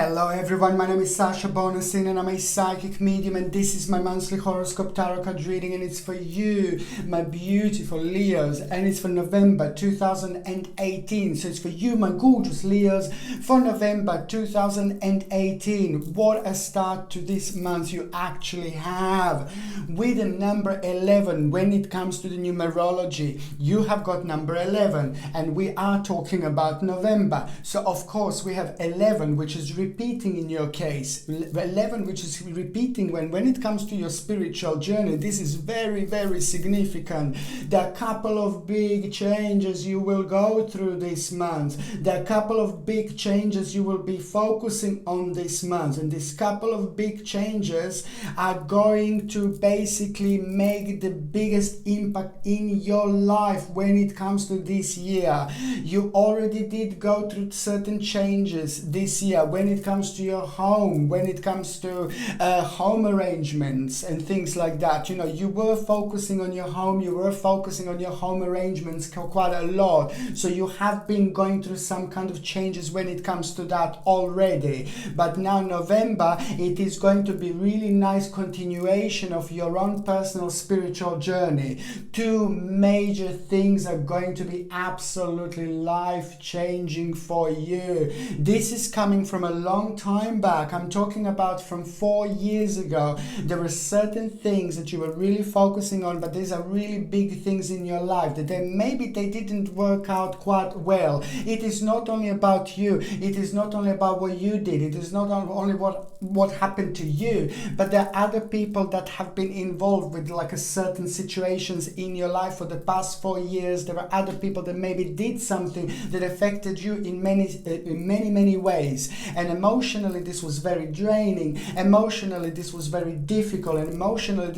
Hello everyone, my name is Sasha Bonasin and I'm a psychic medium, and this is my monthly horoscope tarot card reading, and it's for you, my beautiful Leos, and it's for November 2018. So it's for you, my gorgeous Leos, for November 2018. What a start to this month you actually have. With the number 11, when it comes to the numerology, you have got number 11, and we are talking about November. So of course we have 11, which is repeating in your case. 11, which is repeating when it comes to your spiritual journey. This is very, very significant. There are a couple of big changes you will go through this month. There are a couple of big changes you will be focusing on this month, and this couple of big changes are going to basically make the biggest impact in your life when it comes to this year. You already did go through certain changes this year when it comes to your home, when it comes to home arrangements and things like that. You know, you were focusing on your home, you were focusing on your home arrangements quite a lot. So you have been going through some kind of changes when it comes to that already. But now November, it is going to be really nice continuation of your own personal spiritual journey. Two major things are going to be absolutely life-changing for you. This is coming from a long time back. I'm talking about from 4 years ago. There were certain things that you were really focusing on, but these are really big things in your life that maybe they didn't work out quite well. It is not only about you. It is not only about what you did. It is not only what happened to you, but there are other people that have been involved with like a certain situations in your life for the past 4 years. There are other people that maybe did something that affected you in many ways, and emotionally this was very draining. Emotionally this was very difficult, and emotionally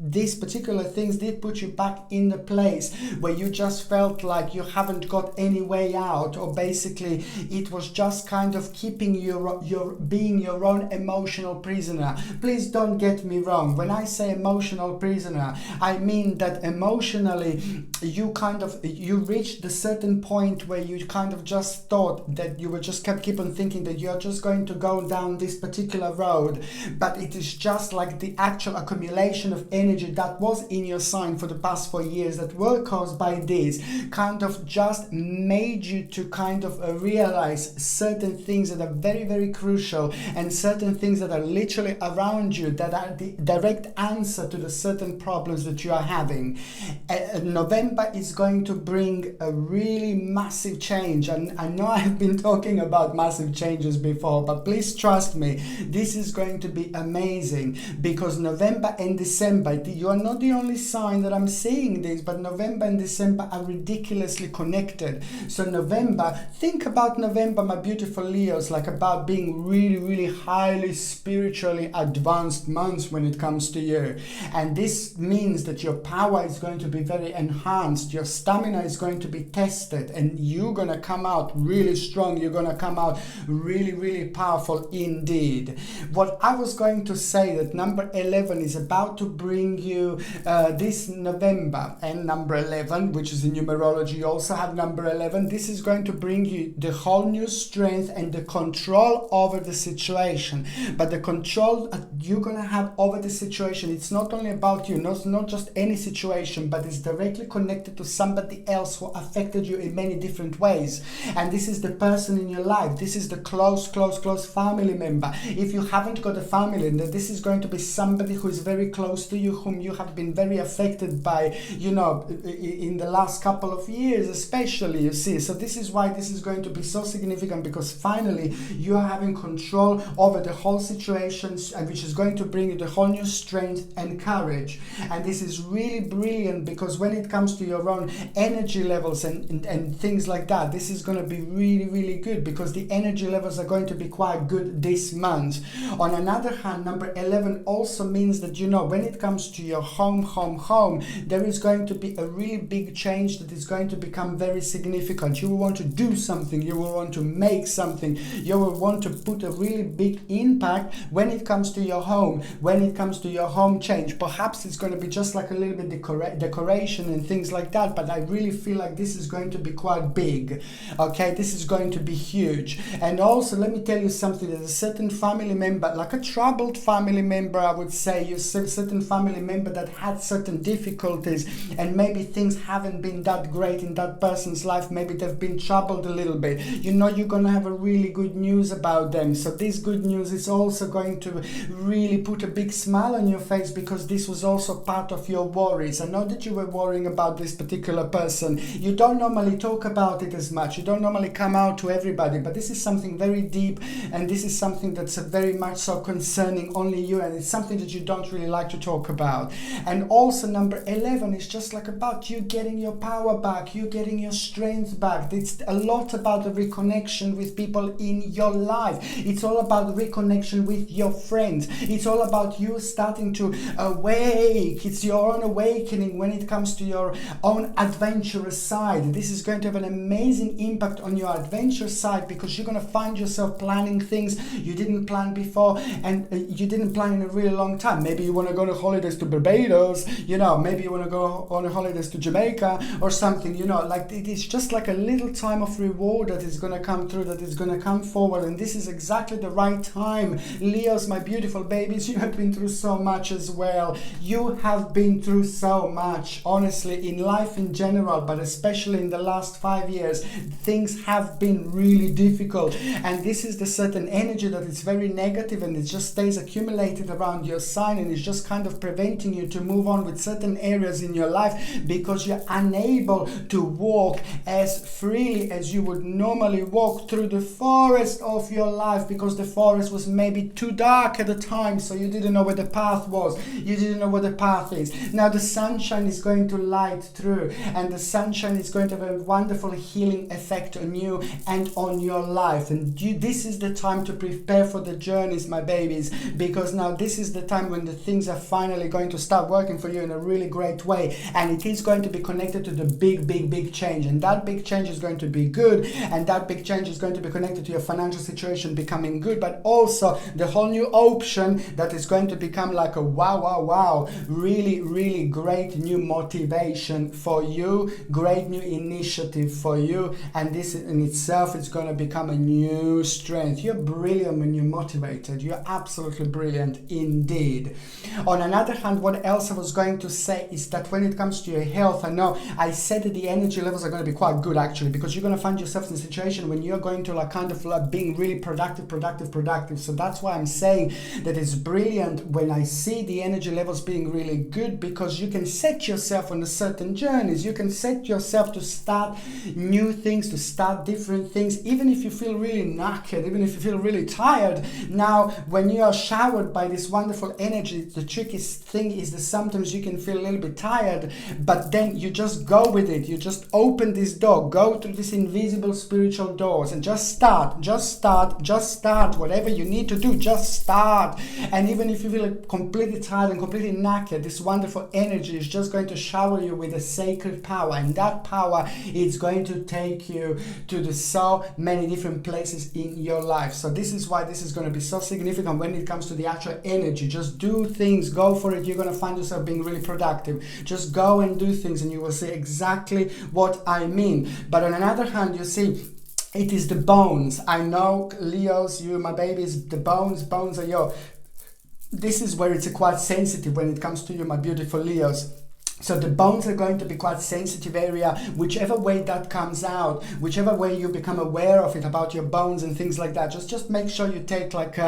these particular things did put you back in the place where you just felt like you haven't got any way out, or basically it was just kind of keeping your being your own emotional prisoner. Please don't get me wrong. When I say emotional prisoner, I mean that emotionally you reached a certain point where you kind of just thought that you were just keep on thinking that you're just going to go down this particular road, but it is just like the actual accumulation of energy that was in your sign for the past 4 years that were caused by this kind of just made you to kind of realize certain things that are very, very crucial, and certain things that are literally around you that are the direct answer to the certain problems that you are having. November is going to bring a really massive change, and I know I've been talking about massive changes before, but please trust me, this is going to be amazing, because November and December, you are not the only sign that I'm seeing this, but November and December are ridiculously connected. So November, think about November, my beautiful Leos, like about being really, really highly spiritually advanced months when it comes to you. And this means that your power is going to be very enhanced, your stamina is going to be tested, and you're going to come out really strong. You're going to come out really, really powerful indeed. What I was going to say, that number 11 is about to bring you this November, and number 11, which is in numerology, you also have number 11. This is going to bring you the whole new strength and the control over the situation. But the control you're going to have over the situation, it's not only about you, not just any situation, but it's directly connected to somebody else who affected you in many different ways. And this is the person in your life. This is the close family member. If you haven't got a family, then this is going to be somebody who is very close to you, whom you have been very affected by, you know, in the last couple of years especially, you see. So this is why this is going to be so significant, because finally you are having control over the whole situation, which is going to bring you the whole new strength and courage. And this is really brilliant, because when it comes to your own energy levels and things like that, this is going to be really, really good, because the energy levels are going to be quite good this month. On another hand, number 11 also means that, you know, when it comes to your home, there is going to be a really big change that is going to become very significant. You will want to do something, you will want to make something, you will want to put a really big impact when it comes to your home, when it comes to your home change. Perhaps it's going to be just like a little bit decoration and things like that, but I really feel like this is going to be quite big. Okay, this is going to be huge. And also, let me tell you something, there's a certain family member, like a troubled family member, I would say, you certain family member that had certain difficulties, and maybe things haven't been that great in that person's life. Maybe they've been troubled a little bit. You know, you're going to have a really good news about them. So this good news is also going to really put a big smile on your face, because this was also part of your worries. I know that you were worrying about this particular person. You don't normally talk about it as much. You don't normally come out to everybody, but this is something very deep, and this is something that's very much so concerning only you, and it's something that you don't really like to talk about. And also number 11 is just like about you getting your power back, you getting your strength back. It's a lot about the reconnection with people in your life. It's all about the reconnection with your friends. It's all about you starting to awake. It's your own awakening when it comes to your own adventurous side. This is going to have an amazing impact on your adventure side, because you're going to find yourself planning things you didn't plan before, and you didn't plan in a really long time. Maybe you want to go on holidays to Barbados, you know, maybe you want to go on holidays to Jamaica or something, you know, like it is just like a little time of reward that is going to come through, that is going to come forward, and this is exactly the right time. Leos, my beautiful babies, you have been through so much as well. You have been through so much, honestly, in life in general, but especially in the last 5 years, things have been really difficult, and this is the certain energy that is very negative, and it just stays accumulated around your sign, and it's just kind of preventing you to move on with certain areas in your life, because you're unable to walk as freely as you would normally walk through the forest of your life, because the forest was maybe too dark at the time, so you didn't know where the path was, you didn't know where the path is. Now the sunshine is going to light through, and the sunshine is going to have a wonderful healing effect on you and on your life, and this is the time to prepare for the journeys, my babies, because now this is the time when the things are finally going to start working for you in a really great way, and it is going to be connected to the big change, and that big change is going to be good, and that big change is going to be connected to your financial situation becoming good, but also the whole new option that is going to become like a wow, really great new motivation for you, great new initiative for you, and this in itself is going to become a new strength. You're brilliant when you're motivated. You're absolutely brilliant indeed. On another hand, what else I was going to say is that when it comes to your health, I know I said that the energy levels are going to be quite good actually, because you're going to find yourself in a situation when you're going to like kind of like being really productive. So that's why I'm saying that it's brilliant when I see the energy levels being really good, because you can set yourself on a certain journeys. You can set yourself to start new things, to start different things, even if you feel really knackered, even if you feel really tired. Now, when you are showered by this wonderful energy, the trickiest thing is that sometimes you can feel a little bit tired, but then you just go with it. You just open this door, go through these invisible spiritual doors, and just start. Whatever you need to do, just start. And even if you feel completely tired and completely knackered, this wonderful energy is just going to shower you with a sacred power, and that power is going to take you to so many different places in your life. So this is why this is going to be so significant when it comes to the actual energy. Just do things, go for it. You're going to find yourself being really productive. Just go and do things, and you will see exactly what I mean. But on another hand, you see, it is the bones. I know, Leos, you, my babies, the bones are your... This is where it's quite sensitive when it comes to you, my beautiful Leos. So the bones are going to be quite sensitive area, whichever way that comes out, whichever way you become aware of it about your bones and things like that. Just make sure you take like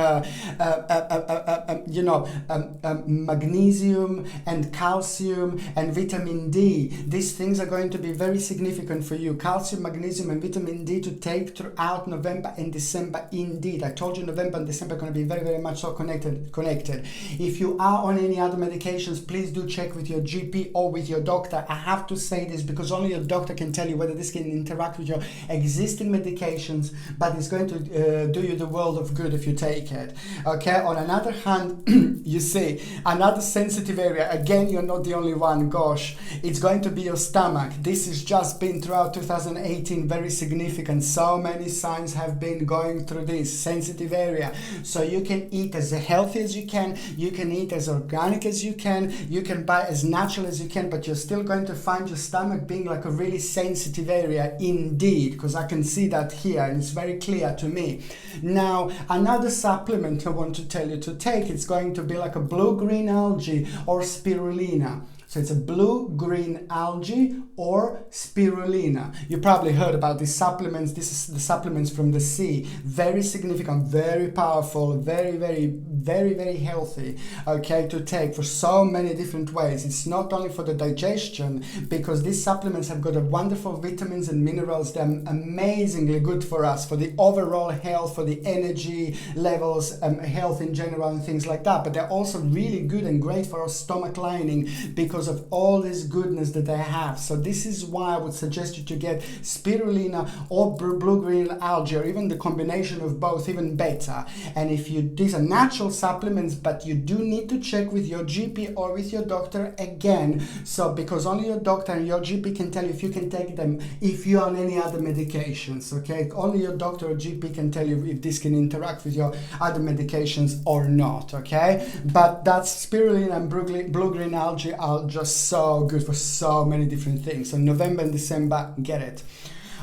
magnesium and calcium and vitamin D. These things are going to be very significant for you. Calcium, magnesium and vitamin D to take throughout November and December indeed. I told you November and December are going to be very much so connected. If you are on any other medications, please do check with your GP or with your doctor. I have to say this because only your doctor can tell you whether this can interact with your existing medications, but it's going to do you the world of good if you take it. Okay, on another hand, you see, another sensitive area, again, you're not the only one, gosh, it's going to be your stomach. This has just been throughout 2018 very significant. So many signs have been going through this sensitive area. So you can eat as healthy as you can eat as organic as you can buy as natural as you weekend, but you're still going to find your stomach being like a really sensitive area indeed, because I can see that here and it's very clear to me. Now, another supplement I want to tell you to take, it's going to be like a blue-green algae or spirulina. So it's a blue-green algae or spirulina. You probably heard about these supplements. This is the supplements from the sea. Very significant, very powerful, very healthy, okay, to take for so many different ways. It's not only for the digestion, because these supplements have got a wonderful vitamins and minerals. They're amazingly good for us, for the overall health, for the energy levels, health in general and things like that. But they're also really good and great for our stomach lining because of all this goodness that they have. So this is why I would suggest you to get spirulina or blue-green algae, or even the combination of both, even better. And if these are natural supplements, but you do need to check with your GP or with your doctor again. So because only your doctor and your GP can tell you if you can take them if you're on any other medications, okay? Only your doctor or GP can tell you if this can interact with your other medications or not, okay? But that's spirulina and blue-green algae are just so good for so many different things. So November and December, get it.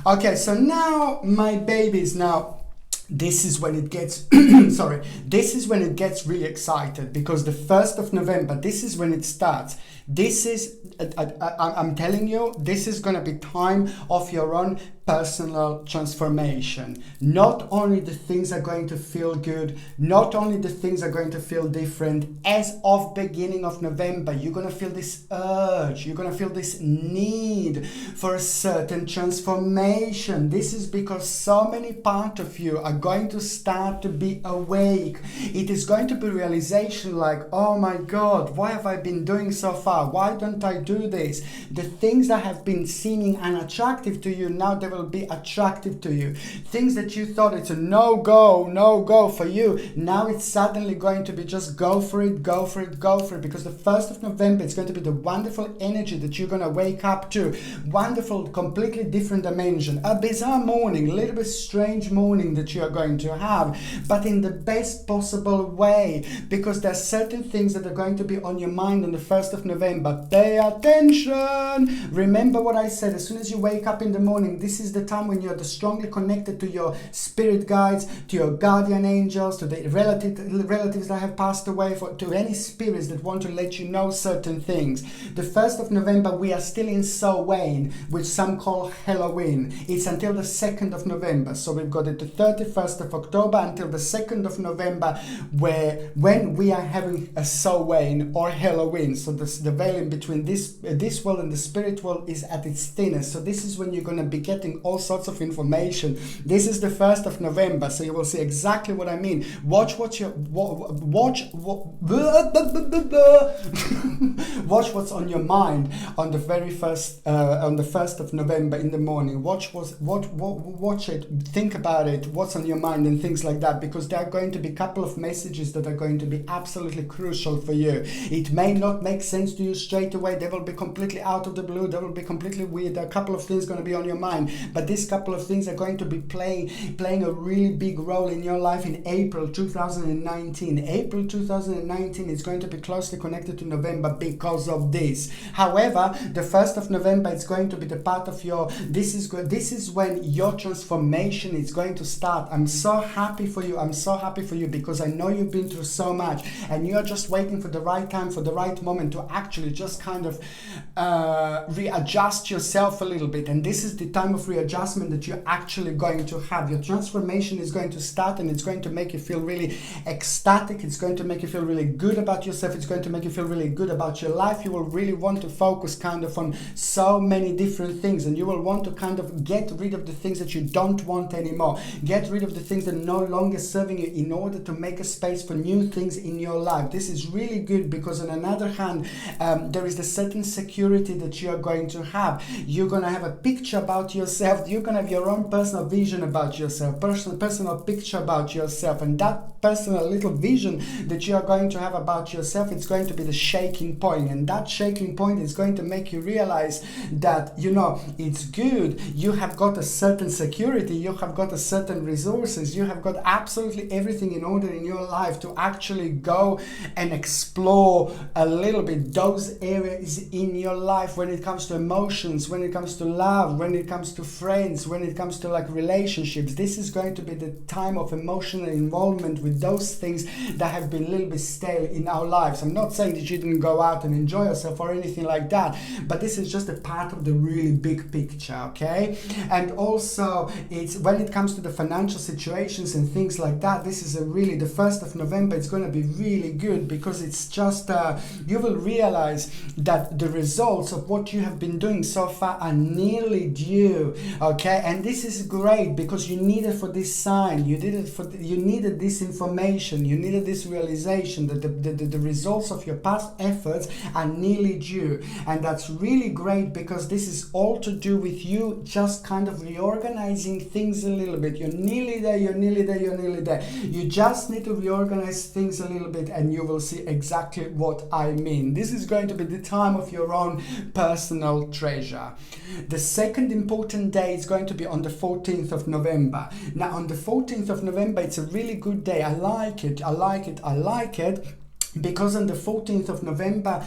Okay, so now my babies, this is when it gets sorry, this is when it gets really excited, because the 1st of November, this is when it starts. This is I'm telling you, this is going to be time of your own personal transformation. Not only the things are going to feel good, not only the things are going to feel different. As of beginning of November, you're going to feel this urge, you're going to feel this need for a certain transformation. This is because so many parts of you are going to start to be awake. It is going to be realization like, oh my God, why have I been doing so far? Why don't I do this? The things that have been seeming unattractive to you, now they will be attractive to you. Things that you thought it's a no-go for you, now it's suddenly going to be just go for it, because the 1st of November, it's going to be the wonderful energy that you're going to wake up to. Wonderful, completely different dimension. A bizarre morning, a little bit strange morning that you are going to have, but in the best possible way, because there are certain things that are going to be on your mind on the 1st of November. Pay attention! Remember what I said, as soon as you wake up in the morning, this is the time when you're strongly connected to your spirit guides, to your guardian angels, to the relatives that have passed away, to any spirits that want to let you know certain things. The 1st of November, we are still in Samhain, which some call Halloween. It's until the 2nd of November. So we've got it the 31st of October until the 2nd of November, when we are having a Samhain or Halloween. So the veil in between this world and the spirit world is at its thinnest. So this is when you're going to be getting all sorts of information. This is the 1st of November, so you will see exactly what I mean. Watch what's on your mind on the very first on the 1st of November in the morning. Watch it, think about it, what's on your mind and things like that, because there are going to be a couple of messages that are going to be absolutely crucial for you. It may not make sense to you straight away, they will be completely out of the blue, they will be completely weird. There are a couple of things going to be on your mind, but these couple of things are going to be playing a really big role in your life in April 2019. April 2019 is going to be closely connected to November because of this. However, the 1st of November, it's going to be the part of your, this is when your transformation is going to start. I'm so happy for you, because I know you've been through so much and you're just waiting for the right time, for the right moment to actually just kind of readjust yourself a little bit. And this is the time of readjustment that you're actually going to have. Your transformation is going to start, and it's going to make you feel really ecstatic. It's going to make you feel really good about yourself. It's going to make you feel really good about your life. You will really want to focus kind of on so many different things, and you will want to kind of get rid of the things that you don't want anymore. Get rid of the things that are no longer serving you in order to make a space for new things in your life. This is really good, because on another hand, there is a certain security that you are going to have. You're going to have a picture about yourself. You're going to have your own personal vision about yourself, personal picture about yourself, and that personal little vision that you are going to have about yourself, it's going to be the shaking point, and that shaking point is going to make you realize that, you know, it's good. You have got a certain security, you have got a certain resources, you have got absolutely everything in order in your life to actually go and explore a little bit those areas in your life, when it comes to emotions, when it comes to love, when it comes to friends, when it comes to like relationships. This is going to be the time of emotional involvement with those things that have been a little bit stale in our lives. I'm not saying that you didn't go out and enjoy yourself or anything like that, but this is just a part of the really big picture, okay? And also, it's when it comes to the financial situations and things like that, this is a really, the 1st of November, it's going to be really good, because it's just, you will realize that the results of what you have been doing so far are nearly due, okay? And this is great, because you needed for this sign, you needed this information, you needed this realization that the results of your past efforts are nearly due. And that's really great, because this is all to do with you just kind of reorganizing things a little bit. You're nearly there, you're nearly there, you're nearly there. You just need to reorganize things a little bit, and you will see exactly what I mean. This is going to be the time of your own personal treasure. The second important day is going to be on the 14th of November. Now, on the 14th of November, it's a really good day. I like it. Because on the 14th of November,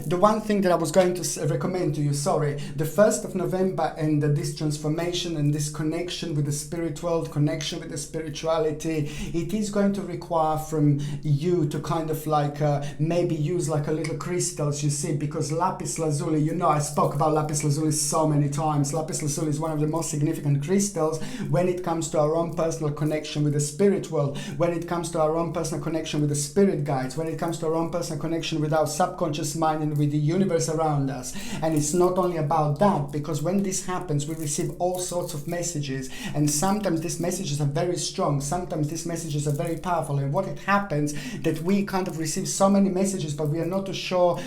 the one thing that I was going to recommend to you, the 1st of November, and this transformation and this connection with the spirit world, connection with the spirituality, it is going to require from you to kind of like maybe use like a little crystals, you see, because lapis lazuli, you know, I spoke about lapis lazuli so many times. Lapis lazuli is one of the most significant crystals when it comes to our own personal connection with the spirit world, when it comes to our own personal connection with the spirit guides, when it comes to our own personal connection with our subconscious mind and with the universe around us. And it's not only about that, because when this happens, we receive all sorts of messages, and sometimes these messages are very strong, sometimes these messages are very powerful. And what it happens, that we kind of receive so many messages, but we are not too sure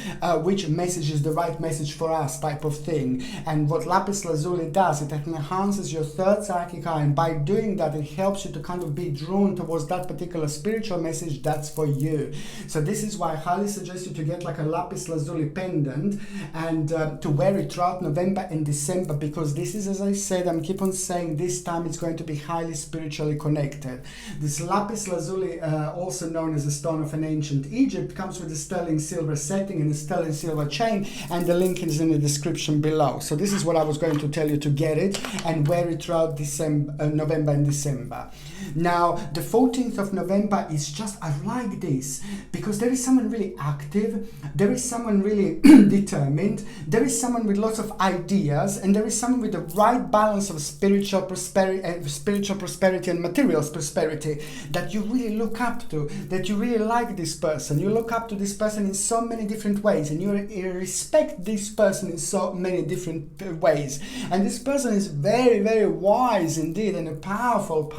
which message is the right message for us, type of thing. And what lapis lazuli does, it enhances your third psychic eye, and by doing that, it helps you to kind of be drawn towards that particular spiritual message that's for you. So this is why I highly suggest you to get like a lapis lazuli pendant and to wear it throughout November and December, because this is, as I said, I'm keep on saying, this time it's going to be highly spiritually connected. This lapis lazuli, also known as the stone of an ancient Egypt, comes with a sterling silver setting and a sterling silver chain, and the link is in the description below. So this is what I was going to tell you, to get it and wear it throughout November and December. Now, the 14th of November is just, I like this, because there is someone really active, there is someone really determined, there is someone with lots of ideas, and there is someone with the right balance of spiritual prosperity and material prosperity that you really look up to, that you really like this person. You look up to this person in so many different ways, and you respect this person in so many different ways. And this person is very, very wise indeed, and powerful.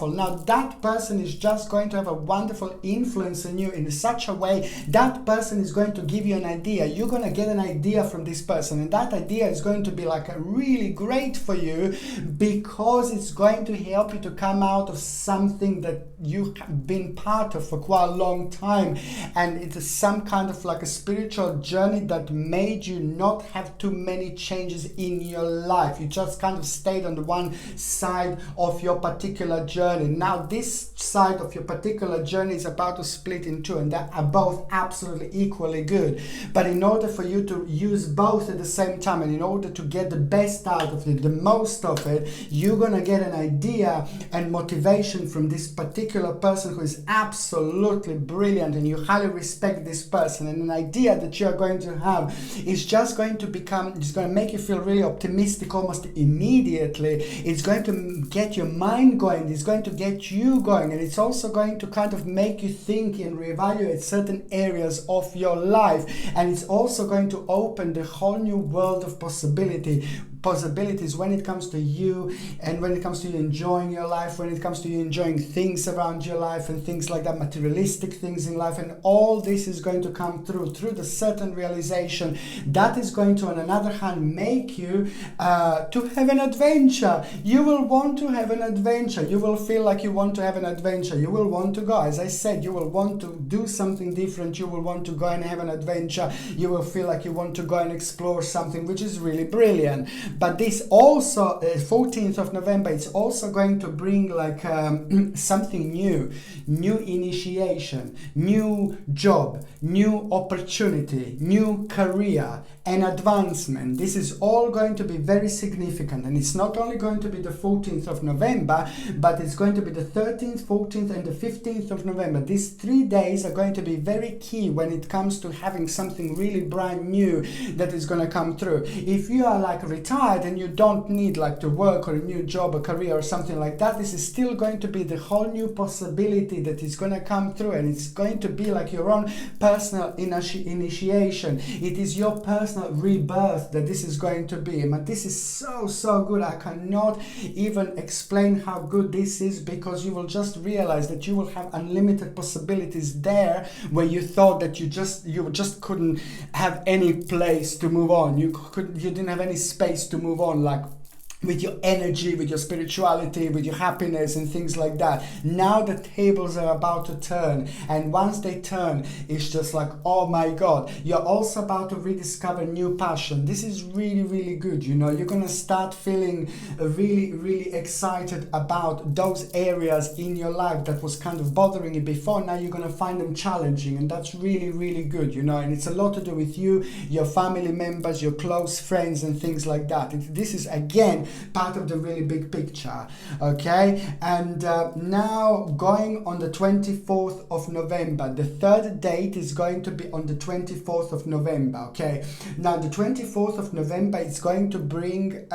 Now, that person is just going to have a wonderful influence on you in such a way. That person is going to give you an idea. You're going to get an idea from this person, and that idea is going to be like really great for you, because it's going to help you to come out of something that you've been part of for quite a long time, and it is some kind of like a spiritual journey that made you not have too many changes in your life. You just kind of stayed on the one side of your particular journey. Now this side of your particular journey is about to split in two, and that are both absolutely equally good. But in order for you to use both at the same time, and in order to get the best out of it, the most of it, you're gonna get an idea and motivation from this particular person who is absolutely brilliant, and you highly respect this person. And an idea that you're going to have is just going to become, it's going to make you feel really optimistic almost immediately. It's going to get your mind going, it's going to get you going, and it's also going to kind of make you think and reevaluate certain areas of your life. And it's also going to open the whole new world of possibilities when it comes to you, and when it comes to you enjoying your life, when it comes to you enjoying things around your life and things like that, materialistic things in life. And all this is going to come through the certain realization that is going to, on another hand, make you to have an adventure. You will want to have an adventure. You will feel like you want to have an adventure. You will want to go, as I said, you will want to do something different. You will want to go and have an adventure. You will feel like you want to go and explore something, which is really brilliant. But this also, 14th of November, it's also going to bring like something new initiation, new job, new opportunity, new career, and advancement. This is all going to be very significant, and it's not only going to be the 14th of November, but it's going to be the 13th, 14th, and the 15th of November. These 3 days are going to be very key when it comes to having something really brand new that is going to come through. If you are like retired and you don't need like to work or a new job, a career or something like that, this is still going to be the whole new possibility that is going to come through, and it's going to be like your own personal initiation. It is your personal rebirth that this is going to be. But this is so good. I cannot even explain how good this is, because you will just realize that you will have unlimited possibilities there where you thought that you just couldn't have any place to move on. You didn't have any space to move on, like with your energy, with your spirituality, with your happiness and things like that. Now the tables are about to turn, and once they turn, it's just like, oh my God, you're also about to rediscover new passion. This is really, really good. You know, you're gonna start feeling really, really excited about those areas in your life that was kind of bothering you before. Now you're gonna find them challenging, and that's really, really good, you know, and it's a lot to do with you, your family members, your close friends and things like that. This is again part of the really big picture, okay? And now going on the 24th of November, the third date is going to be on the 24th of November, okay? Now the 24th of November is going to bring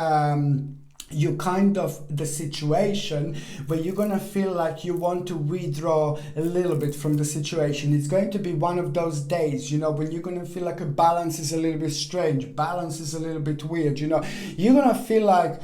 you kind of the situation where you're gonna feel like you want to withdraw a little bit from the situation. It's going to be one of those days, you know, when you're gonna feel like a balance is a little bit strange, balance is a little bit weird, you know. You're gonna feel like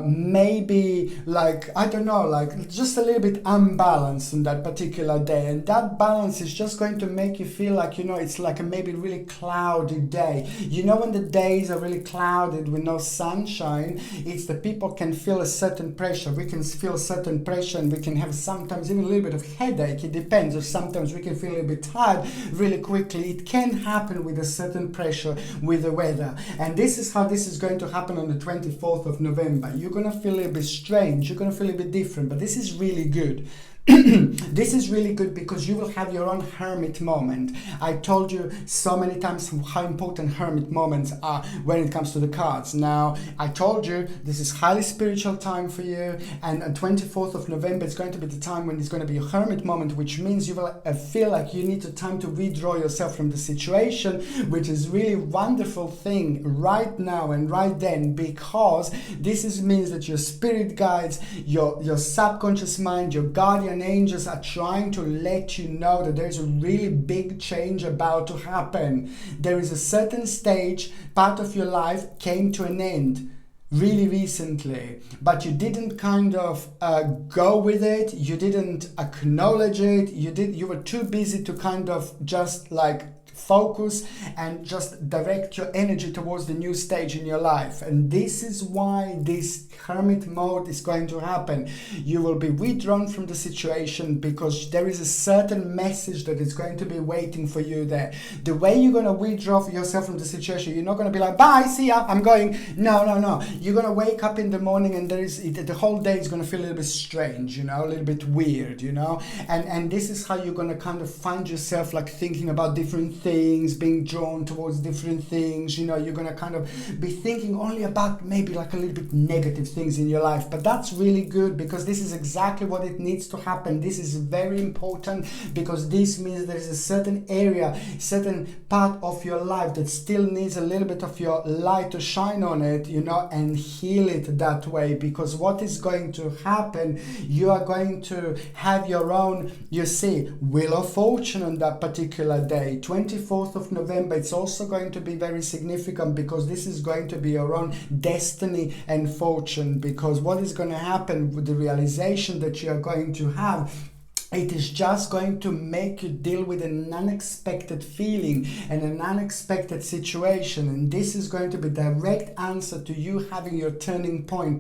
maybe like, I don't know, like just a little bit unbalanced on that particular day, and that balance is just going to make you feel like, you know, it's like a maybe really cloudy day. You know, when the days are really clouded with no sunshine, it's the people can feel a certain pressure. We can feel certain pressure, and we can have sometimes even a little bit of headache. It depends, or sometimes we can feel a little bit tired really quickly. It can happen with a certain pressure with the weather, and this is how this is going to happen on the 24th of November. You're gonna feel a little bit strange, you're gonna feel a little bit different, but this is really good. This is really good because you will have your own hermit moment. I told you so many times how important hermit moments are when it comes to the cards. Now, I told you this is highly spiritual time for you, and on 24th of November is going to be the time when it's going to be a hermit moment, which means you will feel like you need time to withdraw yourself from the situation, which is really wonderful thing right now and right then, because this means that your spirit guides, your subconscious mind, your guardian angels are trying to let you know that there's a really big change about to happen. There is a certain stage, part of your life came to an end really recently, but you didn't kind of go with it, you didn't acknowledge it, you were too busy to kind of just like focus and just direct your energy towards the new stage in your life. And this is why this hermit mode is going to happen. You will be withdrawn from the situation because there is a certain message that is going to be waiting for you there. The way you're going to withdraw yourself from the situation, you're not going to be like, bye, see ya, I'm going. No. You're going to wake up in the morning and the whole day is going to feel a little bit strange, you know, a little bit weird, you know. And this is how you're going to kind of find yourself like thinking about different things, being drawn towards different things, you know. You're going to kind of be thinking only about maybe like a little bit negative things in your life, but that's really good because this is exactly what it needs to happen. This is very important because this means there is a certain area, certain part of your life that still needs a little bit of your light to shine on it, you know, and heal it that way. Because what is going to happen, you are going to have your own, you see, wheel of fortune on that particular day, 24th of November. It's also going to be very significant because this is going to be your own destiny and fortune, because what is going to happen with the realization that you are going to have, it is just going to make you deal with an unexpected feeling and an unexpected situation, and this is going to be direct answer to you having your turning point.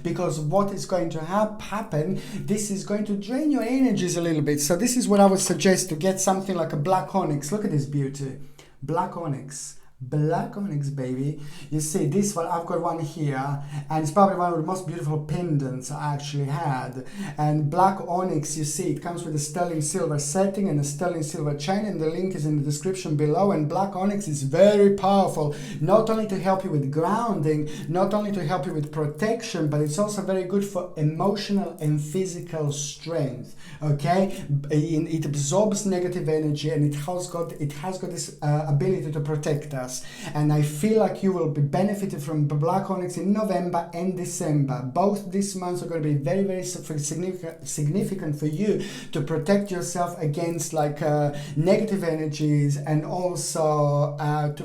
Because what is going to happen, this is going to drain your energies a little bit. So this is what I would suggest, to get something like a black onyx. Look at this beauty. Black onyx. Black onyx, baby. You see this one, I've got one here, and it's probably one of the most beautiful pendants I actually had. And black onyx, you see, it comes with a sterling silver setting and a sterling silver chain, and the link is in the description below. And black onyx is very powerful, not only to help you with grounding, not only to help you with protection, but it's also very good for emotional and physical strength. Okay, it absorbs negative energy, and it has got this ability to protect us. And I feel like you will be benefited from black onyx in November and December. Both these months are going to be very, very significant for you to protect yourself against like negative energies, and also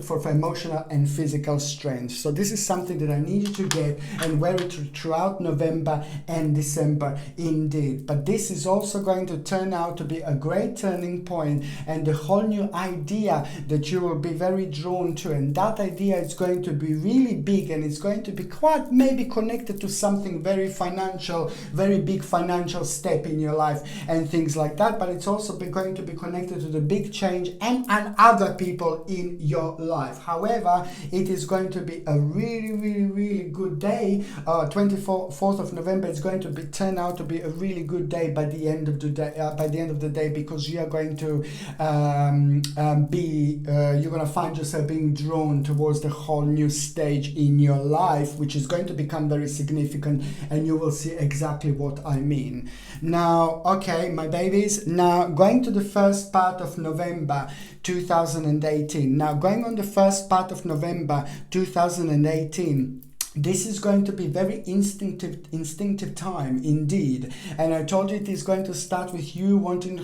for emotional and physical strength. So this is something that I need you to get and wear it throughout November and December indeed. But this is also going to turn out to be a great turning point, and a whole new idea that you will be very drawn to, and that idea is going to be really big, and it's going to be quite maybe connected to something very financial, very big financial step in your life and things like that. But it's also going to be connected to the big change and other people in your life. However, it is going to be a really good day. 24th of November is going to turn out to be a really good day by the end of the day, because you are going to you're going to find yourself being drawn towards the whole new stage in your life, which is going to become very significant, and you will see exactly what I mean. Now, okay, my babies, now going to the first part of November 2018. Now, going on the first part of November 2018, this is going to be very instinctive time indeed, and I told you it is going to start with you wanting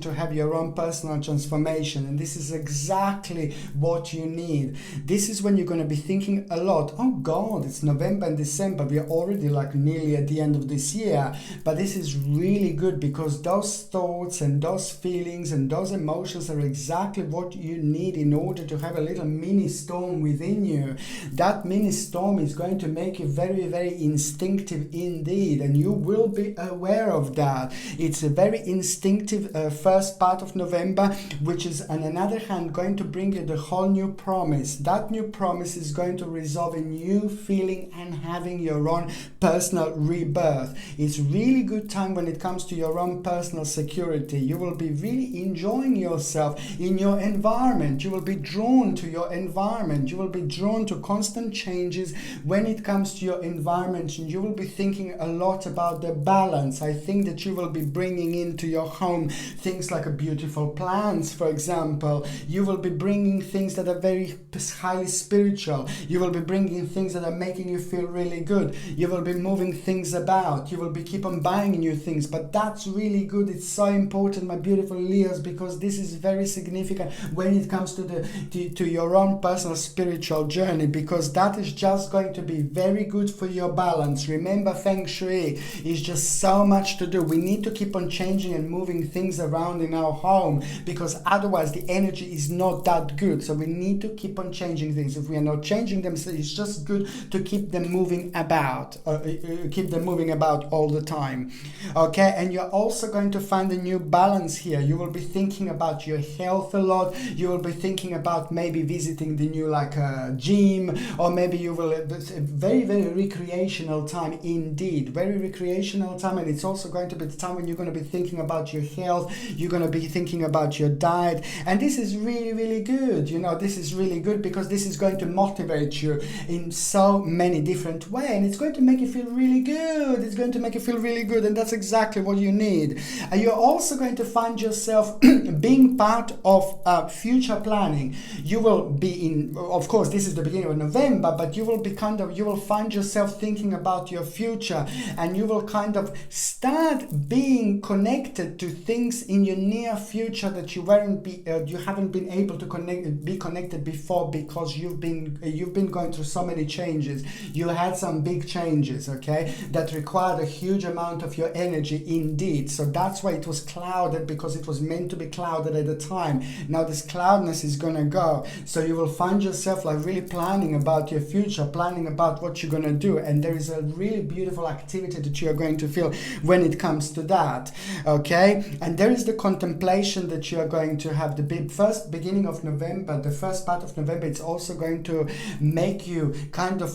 to have your own personal transformation, and this is exactly what you need. This is when you're going to be thinking a lot. Oh God, it's November and December. We are already like nearly at the end of this year, but this is really good, because those thoughts and those feelings and those emotions are exactly what you need in order to have a little mini storm within you. That mini storm is going to make you very instinctive indeed, and you will be aware of that. It's a very instinctive first part of November, which is on another hand going to bring you the whole new promise. That new promise is going to resolve in you feeling and having your own personal rebirth. It's really good time when it comes to your own personal security. You will be really enjoying yourself in your environment. You will be drawn to your environment. You will be drawn to constant changes when it comes to your environment, and you will be thinking a lot about the balance. I think that you will be bringing into your home things like a beautiful plants, for example. You will be bringing things that are very highly spiritual. You will be bringing things that are making you feel really good. You will be moving things about. You will be keep on buying new things, but that's really good. It's so important, my beautiful Leos, because this is very significant when it comes to your own personal spiritual journey, because that is just going to be very good for your balance. Remember, Feng Shui is just so much to do. We need to keep on changing and moving things around in our home, because otherwise the energy is not that good. So we need to keep on changing things. If we are not changing them, so it's just good to keep them moving about, all the time. Okay, and you're also going to find a new balance here. You will be thinking about your health a lot. You will be thinking about maybe visiting the new gym, or maybe you will very recreational time indeed, very recreational time. And it's also going to be the time when you're going to be thinking about your health, you're going to be thinking about your diet, and this is really good. You know, this is really good because this is going to motivate you in so many different ways, and it's going to make you feel really good. It's going to make you feel really good, and that's exactly what you need. And you're also going to find yourself being part of future planning. You will be in, of course, this is the beginning of November, but you will find yourself thinking about your future, and you will kind of start being connected to things in your near future that you haven't been able to be connected before, because you've been going through so many changes. You had some big changes, okay, that required a huge amount of your energy indeed. So that's why it was clouded, because it was meant to be clouded at the time. Now this cloudness is gonna go, so you will find yourself like really planning about your future, planning planning about what you're going to do, and there is a really beautiful activity that you are going to feel when it comes to that. Okay, and there is the contemplation that you are going to have. The first beginning of November, the first part of November, it's also going to make you kind of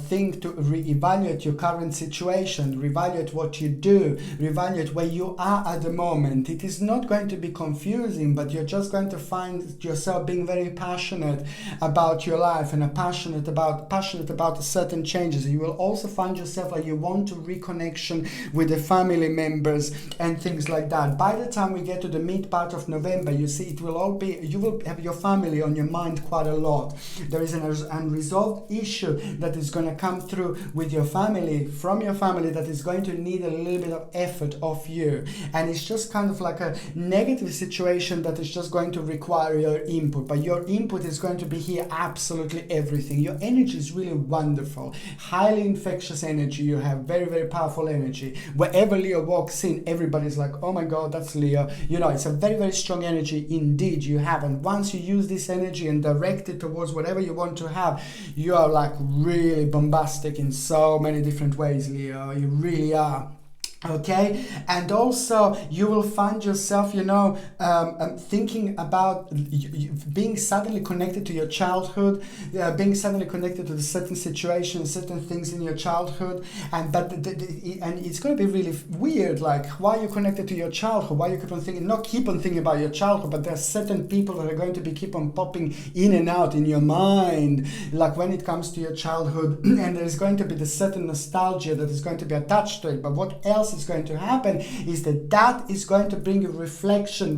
think to reevaluate your current situation, reevaluate what you do, reevaluate where you are at the moment. It is not going to be confusing, but you're just going to find yourself being very passionate about your life and passionate about certain changes. You will also find yourself like you want to reconnection with the family members and things like that. By the time we get to the mid part of November, you see, it will all be, you will have your family on your mind quite a lot. There is an unresolved issue that is going to come through with your family, from your family, that is going to need a little bit of effort of you, and it's just kind of like a negative situation that is just going to require your input, but your input is going to be here absolutely everything. Your energy is really wonderful, highly infectious energy. You have very, very powerful energy. Wherever Leo walks in, everybody's like, oh my god, that's Leo. You know, it's a very, very strong energy indeed you have, and once you use this energy and direct it towards whatever you want to have, you are like really bombastic in so many different ways, Leo. You really are. Okay, and also you will find yourself, you know, thinking about being suddenly connected to your childhood, being suddenly connected to the certain situations, certain things in your childhood, and it's going to be really weird. Like, why are you connected to your childhood? Why you keep on thinking about your childhood? But there are certain people that are going to be keep on popping in and out in your mind, like when it comes to your childhood, and there's going to be the certain nostalgia that is going to be attached to it. But what else is going to happen is that is going to bring you reflection,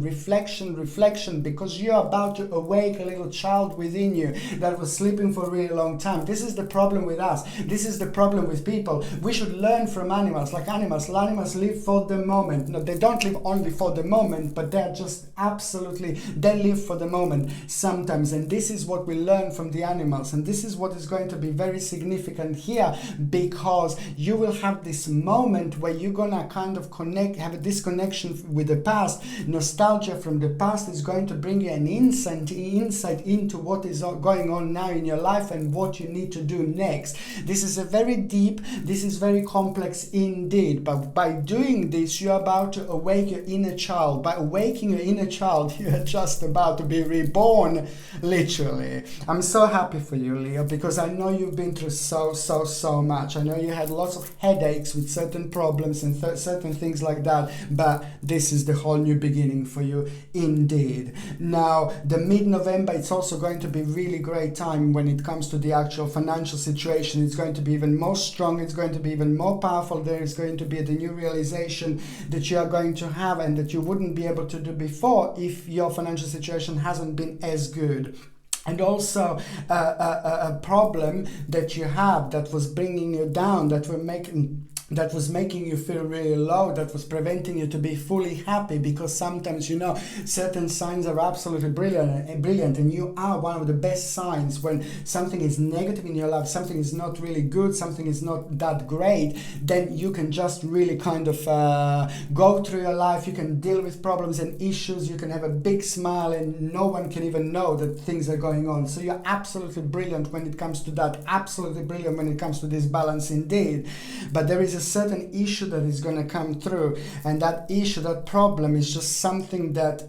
because you're about to awake a little child within you that was sleeping for a really long time. This is the problem with us. This is the problem with people. We should learn from animals. Like animals live for the moment. No, they don't live only for the moment, but they're just absolutely, they live for the moment sometimes. And this is what we learn from the animals. And this is what is going to be very significant here, because you will have this moment where you're gonna kind of have a disconnection with the past. Nostalgia from the past is going to bring you an insight into what is going on now in your life and what you need to do next. This is very complex indeed, but by doing this, you're about to awake your inner child. By awaking your inner child, you're just about to be reborn, literally. I'm so happy for you, Leo, because I know you've been through so much. I know you had lots of headaches with certain problems and certain things like that, but this is the whole new beginning for you indeed. Now, the mid-November, it's also going to be really great time when it comes to the actual financial situation. It's going to be even more strong, it's going to be even more powerful. There is going to be the new realization that you are going to have and that you wouldn't be able to do before if your financial situation hasn't been as good. And also a problem that you have that was bringing you down, that was making you feel really low, that was preventing you to be fully happy, because sometimes, you know, certain signs are absolutely brilliant, and you are one of the best signs. When something is negative in your life, something is not really good, something is not that great, then you can just really kind of go through your life. You can deal with problems and issues, you can have a big smile, and no one can even know that things are going on. So you're absolutely brilliant when it comes to that, absolutely brilliant when it comes to this balance indeed. But there is a certain issue that is going to come through, and that issue, that problem, is just something that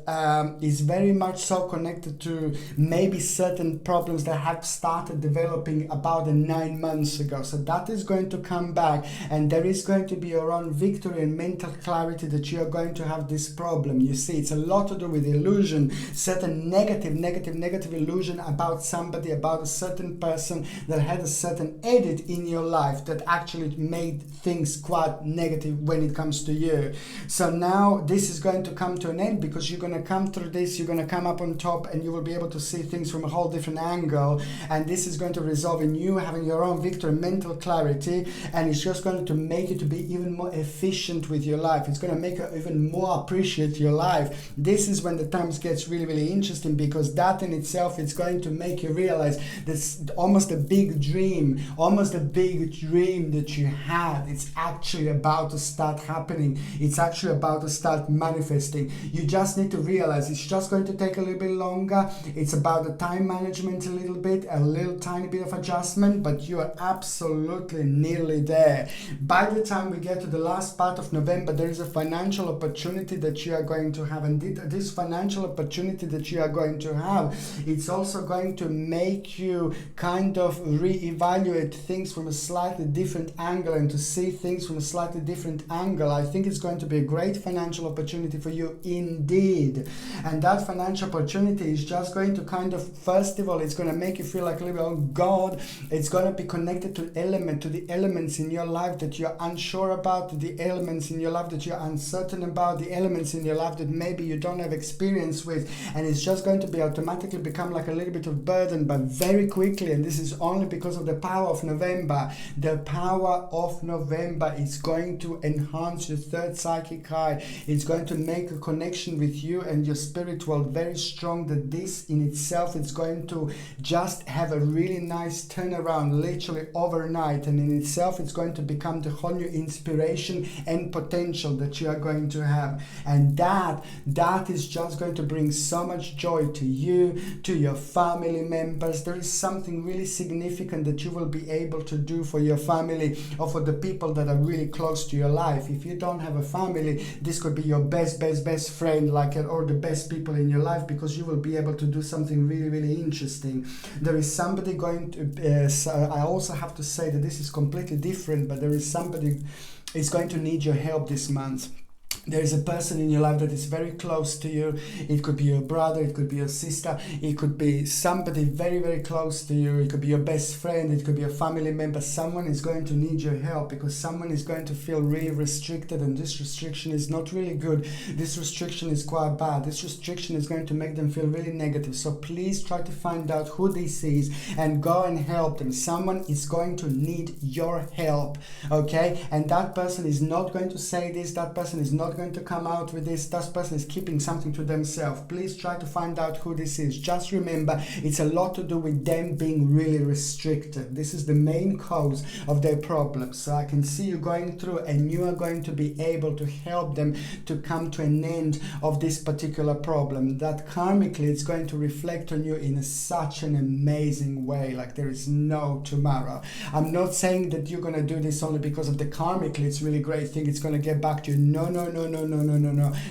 is very much so connected to maybe certain problems that have started developing about 9 months ago. So that is going to come back, and there is going to be your own victory and mental clarity that you are going to have this problem. You see, it's a lot to do with illusion, certain negative illusion about somebody, about a certain person that had a certain edit in your life that actually made things quite negative when it comes to you. So now this is going to come to an end, because you're going to come through this, you're going to come up on top, and you will be able to see things from a whole different angle, and this is going to result in you having your own victory, mental clarity, and it's just going to make you to be even more efficient with your life. It's going to make you even more appreciate your life. This is when the times gets really interesting, because that in itself is going to make you realize that's almost a big dream that you had. It's it's actually about to start happening. It's actually about to start manifesting. You just need to realize it's just going to take a little bit longer. It's about the time management a little bit, a little tiny bit of adjustment, but you are absolutely nearly there. By the time we get to the last part of November, there is a financial opportunity that you are going to have, and this financial opportunity that you are going to have, it's also going to make you kind of reevaluate things from a slightly different angle and to see things from a slightly different angle. I think it's going to be a great financial opportunity for you indeed. And that financial opportunity is just going to kind of, first of all, it's going to make you feel like a little bit, oh God, it's going to be connected to the elements in your life that you're unsure about, to the elements in your life that you're uncertain about, the elements in your life that maybe you don't have experience with, and it's just going to be automatically become like a little bit of burden, but very quickly. And this is only because of the power of November. The power of November is going to enhance your third psychic eye. It's going to make a connection with you and your spirit world very strong, that this in itself is going to just have a really nice turnaround literally overnight, and in itself it's going to become the whole new inspiration and potential that you are going to have. And that is just going to bring so much joy to you, to your family members. There is something really significant that you will be able to do for your family or for the people that are really close to your life. If you don't have a family, this could be your best friend, or the best people in your life, because you will be able to do something really, really interesting. There is somebody going to, I also have to say that this is completely different, but there is somebody is going to need your help this month. There is a person in your life that is very close to you. It could be your brother, it could be your sister, it could be somebody very, very close to you. It could be your best friend, it could be a family member. Someone is going to need your help because someone is going to feel really restricted, and this restriction is not really good. This restriction is quite bad. This restriction is going to make them feel really negative. So please try to find out who this is and go and help them. Someone is going to need your help, okay? And that person is not going to say this, that person is not going to come out with this, that person is keeping something to themselves. Please try to find out who this is. Just remember, it's a lot to do with them being really restricted. This is the main cause of their problems. So I can see you going through, and you are going to be able to help them to come to an end of this particular problem. That karmically it's going to reflect on you in such an amazing way, like there is no tomorrow. I'm not saying that you're going to do this only because of the karmically it's really great thing, it's going to get back to you. No.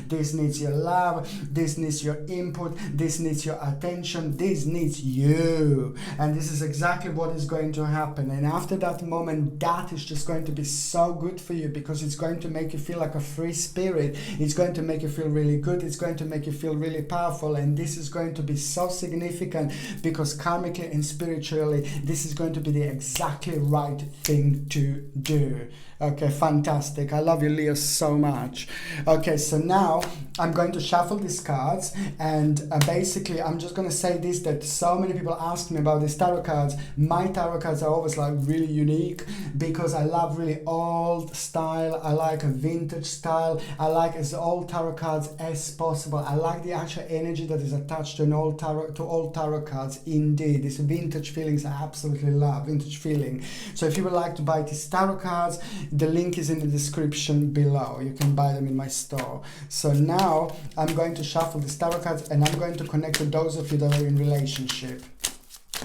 This needs your love, this needs your input, this needs your attention, this needs you. And this is exactly what is going to happen. And after that moment, that is just going to be so good for you, because it's going to make you feel like a free spirit. It's going to make you feel really good. It's going to make you feel really powerful. And this is going to be so significant, because karmically and spiritually, this is going to be the exactly right thing to do. Okay, fantastic. I love you, Leo, so much. Okay, so now I'm going to shuffle these cards, and basically I'm just going to say this, that so many people ask me about these tarot cards. My tarot cards are always like really unique, because I love really old style. I like a vintage style. I like as old tarot cards as possible. I like the actual energy that is attached to an old tarot cards. Indeed, these vintage feelings I absolutely love, vintage feeling. So if you would like to buy these tarot cards, the link is in the description below. You can buy them in my store. So now I'm going to shuffle the tarot cards, and I'm going to connect with those of you that are in relationship.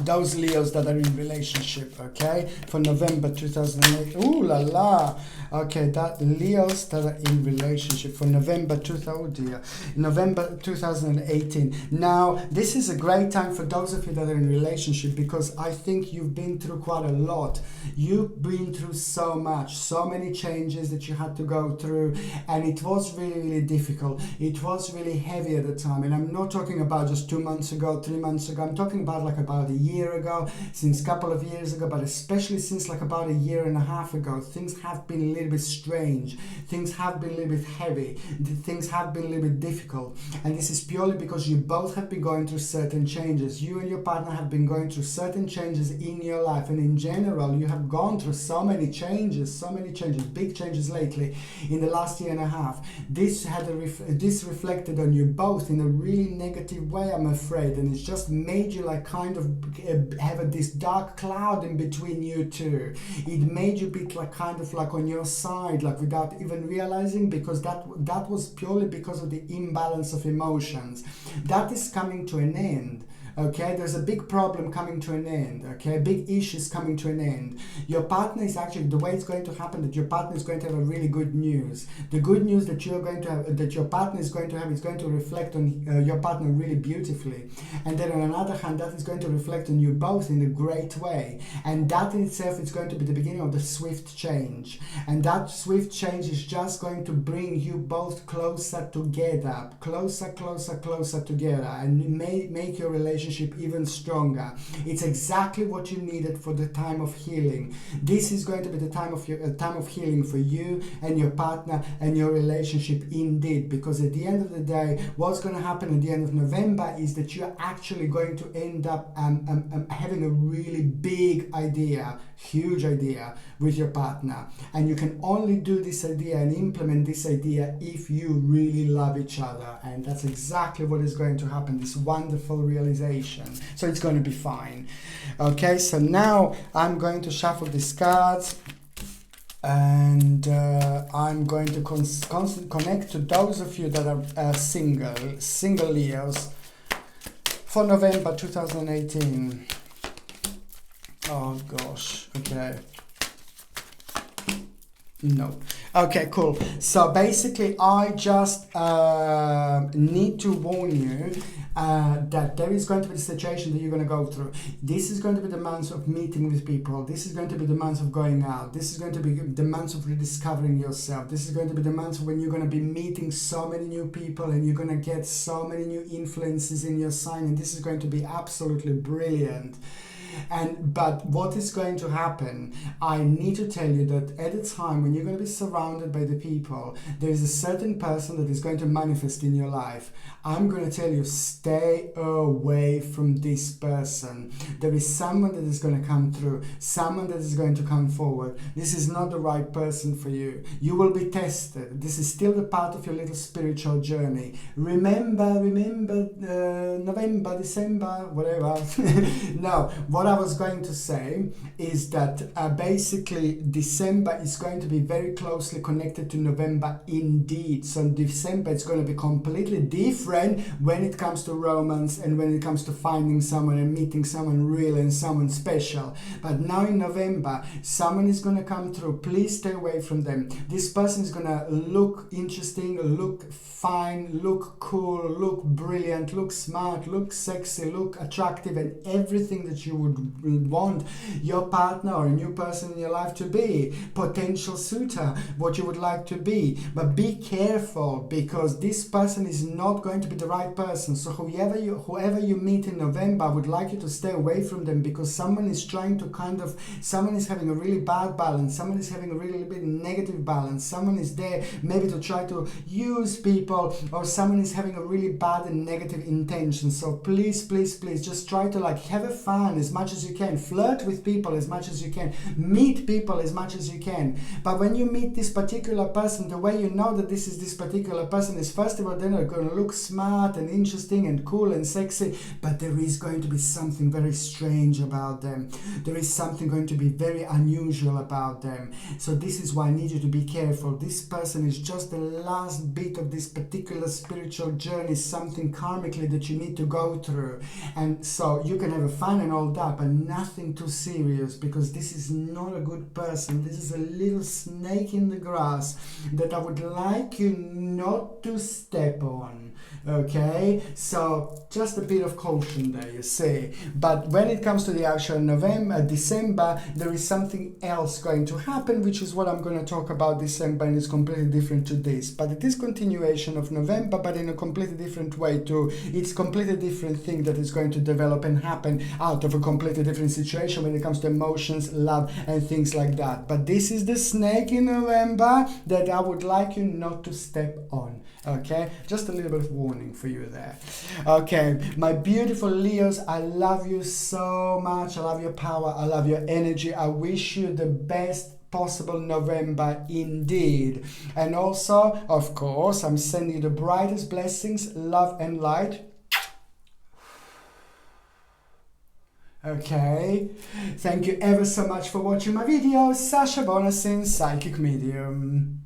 Those Leos that are in relationship, okay, for November 2008. Ooh la la. Okay, that Leos that are in relationship for November 2018. Now, this is a great time for those of you that are in relationship, because I think you've been through quite a lot. You've been through so much, so many changes that you had to go through, and it was really, really difficult. It was really heavy at the time, and I'm not talking about just 2 months ago, 3 months ago. I'm talking about like about a year ago, since a couple of years ago, but especially since like about a year and a half ago. Things have been a little bit strange, things have been a little bit heavy, things have been a little bit difficult, and this is purely because you both have been going through certain changes. You and your partner have been going through certain changes in your life, and in general you have gone through so many changes, big changes lately in the last year and a half. This had this reflected on you both in a really negative way, I'm afraid, and it's just made you like kind of have this dark cloud in between you two. It made you be like kind of like on your side, like without even realizing, because that was purely because of the imbalance of emotions. That is coming to an end. Okay, there's a big problem coming to an end. Okay, big issues coming to an end. Your partner is actually, the way it's going to happen, that your partner is going to have a really good news. The good news that you're going to have, that your partner is going to have, is going to reflect on your partner really beautifully. And then on another hand, that is going to reflect on you both in a great way. And that in itself is going to be the beginning of the swift change. And that swift change is just going to bring you both closer together, closer together, and make your relationship even stronger. It's exactly what you needed for the time of healing. This is going to be the time of healing for you and your partner and your relationship indeed, because at the end of the day, what's going to happen at the end of November is that you're actually going to end up having a really big idea, huge idea with your partner, and you can only do this idea and implement this idea if you really love each other. And that's exactly what is going to happen, this wonderful realization. So it's going to be fine. Okay, so now I'm going to shuffle these cards, and I'm going to connect to those of you that are single Leos for November 2018. Oh gosh, okay. No. Okay, cool. So basically, I just need to warn you that there is going to be a situation that you're going to go through. This is going to be the months of meeting with people. This is going to be the months of going out. This is going to be the months of rediscovering yourself. This is going to be the months when you're going to be meeting so many new people, and you're going to get so many new influences in your sign, and this is going to be absolutely brilliant. But what is going to happen, I need to tell you that at a time when you're going to be surrounded by the people, there is a certain person that is going to manifest in your life. I'm going to tell you, stay away from this person. There is someone that is going to come through, someone that is going to come forward. This is not the right person for you. You will be tested. This is still the part of your little spiritual journey. Remember, November, December, whatever. No, what I was going to say is that basically December is going to be very closely connected to November indeed. So December is going to be completely different when it comes to romance and when it comes to finding someone and meeting someone real and someone special. But now in November, someone is going to come through. Please stay away from them. This person is going to look interesting, look fine, look cool, look brilliant, look smart, look sexy, look attractive, and everything that you would want your partner or a new person in your life to be. Potential suitor, what you would like to be. But be careful, because this person is not going to be the right person. So whoever you meet in November, I would like you to stay away from them, because someone is trying to someone is having a really bad balance, someone is having a really bit negative balance, someone is there maybe to try to use people, or someone is having a really bad and negative intention. So please just try to have a fun as much as you can, flirt with people as much as you can, meet people as much as you can. But when you meet this particular person, the way you know that this particular person is, first of all, they're not going to look smart and interesting and cool and sexy, but there is going to be something very strange about them. There is something going to be very unusual about them. So this is why I need you to be careful. This person is just the last bit of this particular spiritual journey, something karmically that you need to go through. And so you can have a fun and all that, but nothing too serious, because this is not a good person. This is a little snake in the grass that I would like you not to step on. Okay, so just a bit of caution there, you see. But when it comes to the actual December, there is something else going to happen, which is what I'm going to talk about December, and it's completely different to this. But it is continuation of November, but in a completely different way too. It's completely different thing that is going to develop and happen out of a completely different situation when it comes to emotions, love, and things like that. But this is the snake in November that I would like you not to step on. Okay, just a little bit of warning for you there. Okay, my beautiful Leos, I love you so much. I love your power. I love your energy. I wish you the best possible November indeed. And also, of course, I'm sending you the brightest blessings, love and light. Okay, thank you ever so much for watching my videos. Sasha Bonasin, Psychic Medium.